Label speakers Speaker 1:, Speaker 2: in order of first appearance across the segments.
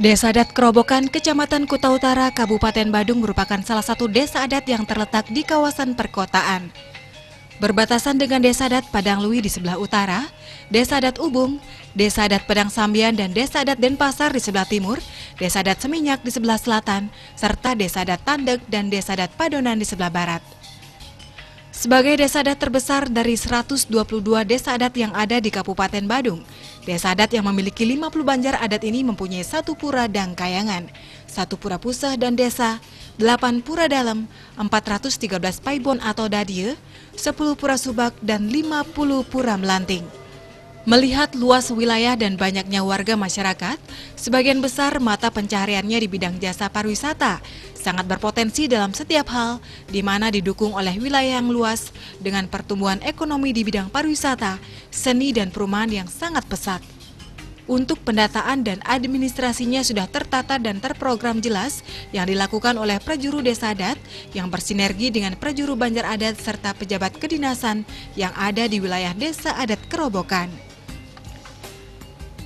Speaker 1: Desa adat Kerobokan, Kecamatan Kuta Utara, Kabupaten Badung merupakan salah satu desa adat yang terletak di kawasan perkotaan. Berbatasan dengan desa adat Padang Lui di sebelah utara, desa adat Ubung, desa adat Padang Sambian dan desa adat Denpasar di sebelah timur, desa adat Seminyak di sebelah selatan, serta desa adat Tandeg dan desa adat Padonan di sebelah barat. Sebagai desa adat terbesar dari 122 desa adat yang ada di Kabupaten Badung, desa adat yang memiliki 50 banjar adat ini mempunyai 1 pura dan kayangan, 1 pura puseh dan desa, 8 pura dalam, 413 paibon atau dadie, 10 pura subak, dan 50 pura melanting. Melihat luas wilayah dan banyaknya warga masyarakat, sebagian besar mata pencahariannya di bidang jasa pariwisata, sangat berpotensi dalam setiap hal, di mana didukung oleh wilayah yang luas dengan pertumbuhan ekonomi di bidang pariwisata, seni dan perumahan yang sangat pesat. Untuk pendataan dan administrasinya sudah tertata dan terprogram jelas yang dilakukan oleh Prajuru Desa Adat yang bersinergi dengan Prajuru Banjar Adat serta pejabat kedinasan yang ada di wilayah Desa Adat Kerobokan.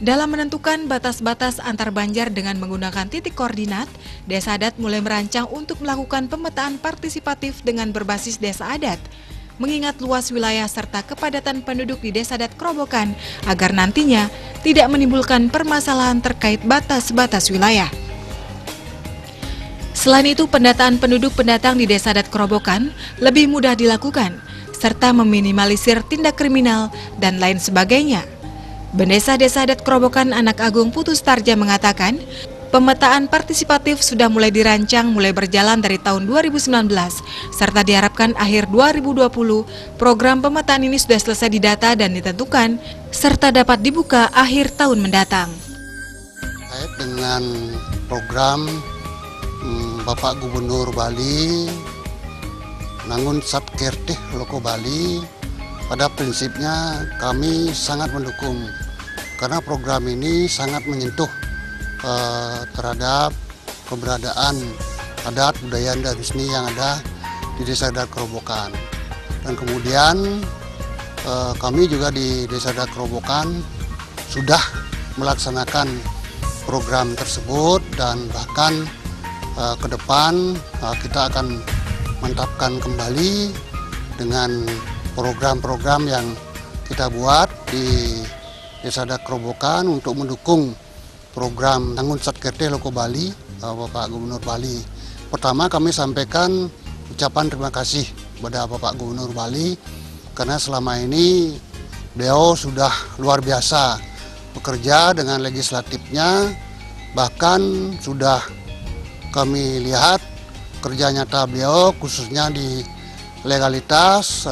Speaker 1: Dalam menentukan batas-batas antar banjar dengan menggunakan titik koordinat, Desa Adat mulai merancang untuk melakukan pemetaan partisipatif dengan berbasis desa adat, mengingat luas wilayah serta kepadatan penduduk di Desa Adat Kerobokan agar nantinya tidak menimbulkan permasalahan terkait batas-batas wilayah. Selain itu, pendataan penduduk pendatang di Desa Adat Kerobokan lebih mudah dilakukan, serta meminimalisir tindak kriminal dan lain sebagainya. Bendesa Desa Adat Kerobokan Anak Agung Putus Tarja mengatakan, pemetaan partisipatif sudah mulai dirancang mulai berjalan dari tahun 2019, serta diharapkan akhir 2020 program pemetaan ini sudah selesai didata dan ditentukan, serta dapat dibuka akhir tahun mendatang.
Speaker 2: Terkait dengan program Bapak Gubernur Bali, Nangun Satkertih Loko Bali, pada prinsipnya kami sangat mendukung karena program ini sangat menyentuh terhadap keberadaan adat, budaya, dan seni yang ada di Desa Adat Kerobokan. Dan kemudian kami juga di Desa Adat Kerobokan sudah melaksanakan program tersebut dan bahkan ke depan kita akan mantapkan kembali dengan program-program yang kita buat di Desa Adat Kerobokan untuk mendukung program Nangun Satkertih Loko Bali, Bapak Gubernur Bali. Pertama kami sampaikan ucapan terima kasih kepada Bapak Gubernur Bali karena selama ini beliau sudah luar biasa bekerja dengan legislatifnya, bahkan sudah kami lihat kerja nyata beliau khususnya di legalitas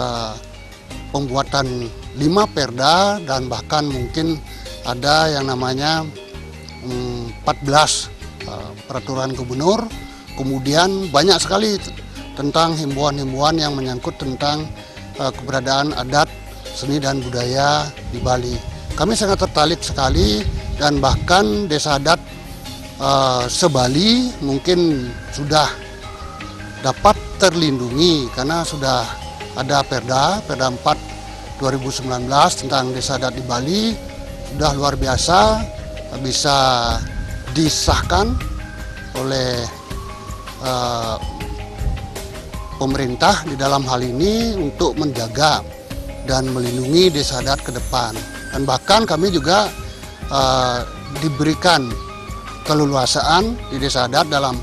Speaker 2: pembuatan 5 perda dan bahkan mungkin ada yang namanya 14 peraturan gubernur. Kemudian banyak sekali tentang himbauan-himbauan yang menyangkut tentang keberadaan adat, seni dan budaya di Bali. Kami sangat tertarik sekali dan bahkan desa adat se-Bali mungkin sudah dapat terlindungi karena sudah ada Perda 4 2019 tentang desa adat di Bali, sudah luar biasa bisa disahkan oleh pemerintah di dalam hal ini untuk menjaga dan melindungi desa adat ke depan. Dan bahkan kami juga diberikan keleluasaan di desa adat dalam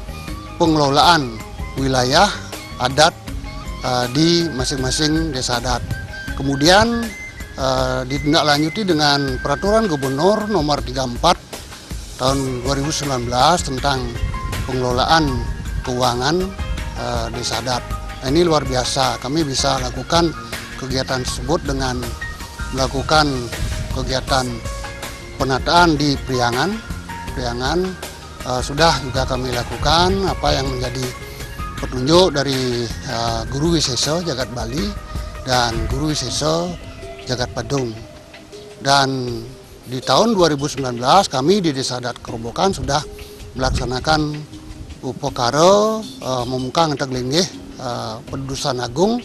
Speaker 2: pengelolaan wilayah adat di masing-masing desa adat. Kemudian ditindaklanjuti dengan Peraturan Gubernur Nomor 34 tahun 2019 tentang pengelolaan keuangan desa adat. Nah, ini luar biasa, kami bisa lakukan kegiatan tersebut dengan melakukan kegiatan penataan di Priangan. Sudah juga kami lakukan apa yang menjadi petunjuk dari Guru Wiseso Jagat Bali dan Guru Wiseso Jagat Badung. Dan di tahun 2019 kami di Desa Adat Kerobokan sudah melaksanakan upakara memukang teglingih Pedusan Agung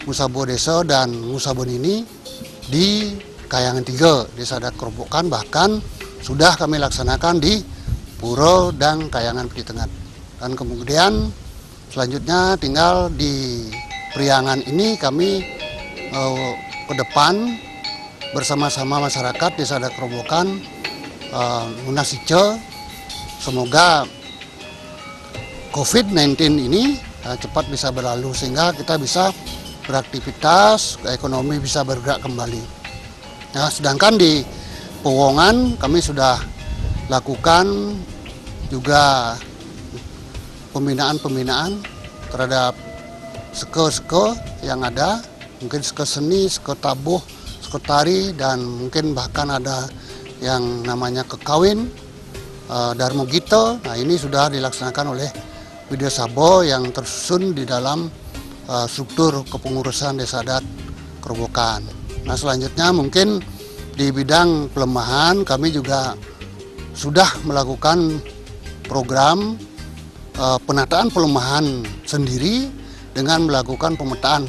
Speaker 2: Musabo Desa dan Musabo Nini di Kayangan 3 Desa Adat Kerobokan, bahkan sudah kami laksanakan di Puro dan Kayangan Pritengah. Dan kemudian selanjutnya tinggal di Priangan ini kami ke depan bersama-sama masyarakat Desa Adat Kerobokan Munasice, semoga COVID-19 ini cepat bisa berlalu sehingga kita bisa beraktivitas, ekonomi bisa bergerak kembali. Nah, sedangkan di Powongan kami sudah lakukan juga pembinaan terhadap seke-seke yang ada, mungkin seke seni, seke tabuh, seke tari, dan mungkin bahkan ada yang namanya kekawin, Darmo Gito. Nah, ini sudah dilaksanakan oleh Widya Sabo yang tersusun di dalam struktur kepengurusan Desa Adat Kerobokan. Nah, selanjutnya mungkin di bidang pelemahan kami juga sudah melakukan program penataan pelemahan sendiri dengan melakukan pemetaan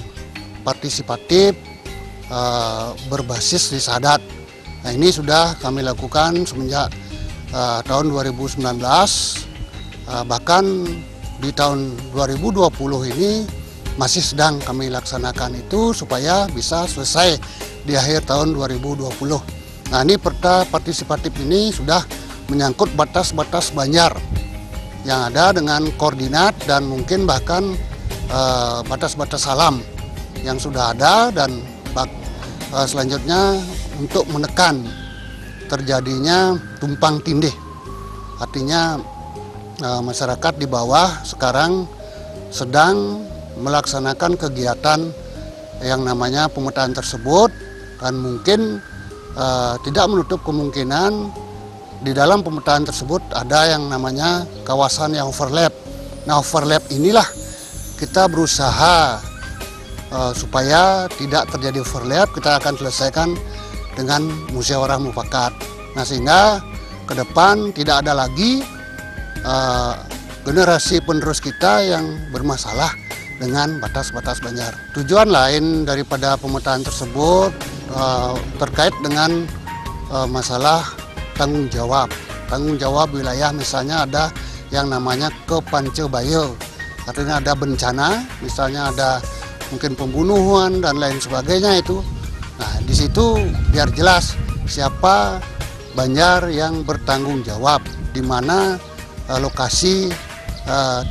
Speaker 2: partisipatif berbasis Desa Adat. Nah, ini sudah kami lakukan semenjak tahun 2019, bahkan di tahun 2020 ini masih sedang kami laksanakan itu supaya bisa selesai di akhir tahun 2020. Nah, ini perda partisipatif ini sudah menyangkut batas-batas Banjar yang ada dengan koordinat dan mungkin bahkan batas-batas alam yang sudah ada, dan selanjutnya untuk menekan terjadinya tumpang tindih. Artinya masyarakat di bawah sekarang sedang melaksanakan kegiatan yang namanya pemetaan tersebut, dan mungkin tidak menutup kemungkinan di dalam pemetaan tersebut ada yang namanya kawasan yang overlap. Nah, overlap inilah kita berusaha supaya tidak terjadi overlap, kita akan selesaikan dengan musyawarah mufakat. Nah, sehingga ke depan tidak ada lagi generasi penerus kita yang bermasalah dengan batas-batas Banjar. Tujuan lain daripada pemetaan tersebut terkait dengan masalah tanggung jawab wilayah. Misalnya ada yang namanya Kepancebayo, artinya ada bencana, misalnya ada mungkin pembunuhan dan lain sebagainya itu. Nah, di situ biar jelas siapa Banjar yang bertanggung jawab, di mana lokasi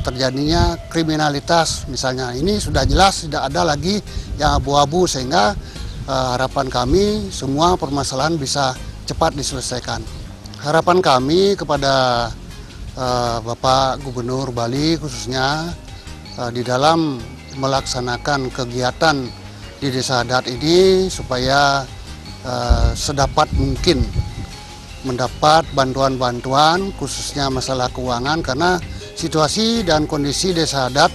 Speaker 2: terjadinya kriminalitas misalnya. Ini sudah jelas, tidak ada lagi yang abu-abu, sehingga harapan kami semua permasalahan bisa cepat diselesaikan. Harapan kami kepada Bapak Gubernur Bali khususnya di dalam melaksanakan kegiatan di Desa Adat ini supaya sedapat mungkin mendapat bantuan-bantuan khususnya masalah keuangan, karena situasi dan kondisi Desa Adat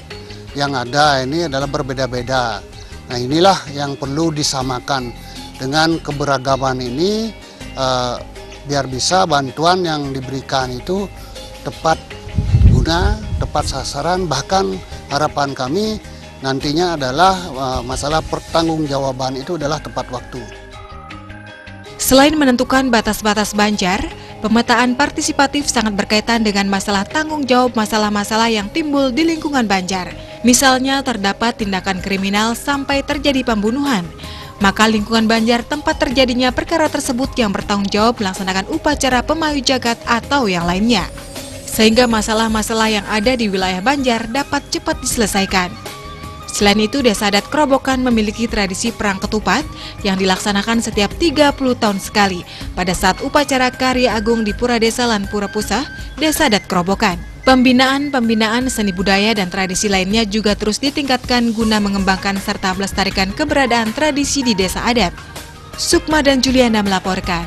Speaker 2: yang ada ini adalah berbeda-beda. Nah, inilah yang perlu disamakan dengan keberagaman ini biar bisa bantuan yang diberikan itu tepat guna, tepat sasaran. Bahkan harapan kami nantinya adalah masalah pertanggungjawaban itu adalah tepat waktu.
Speaker 1: Selain menentukan batas-batas Banjar, pemetaan partisipatif sangat berkaitan dengan masalah tanggung jawab masalah-masalah yang timbul di lingkungan Banjar. Misalnya terdapat tindakan kriminal sampai terjadi pembunuhan, maka lingkungan Banjar tempat terjadinya perkara tersebut yang bertanggung jawab melaksanakan upacara pemayu jagat atau yang lainnya. Sehingga masalah-masalah yang ada di wilayah Banjar dapat cepat diselesaikan. Selain itu, Desa Adat Kerobokan memiliki tradisi perang ketupat yang dilaksanakan setiap 30 tahun sekali pada saat upacara Karya Agung di Pura Desa lan Pura Pusah, Desa Adat Kerobokan. Pembinaan seni budaya dan tradisi lainnya juga terus ditingkatkan guna mengembangkan serta melestarikan keberadaan tradisi di Desa Adat. Sukma dan Juliana melaporkan.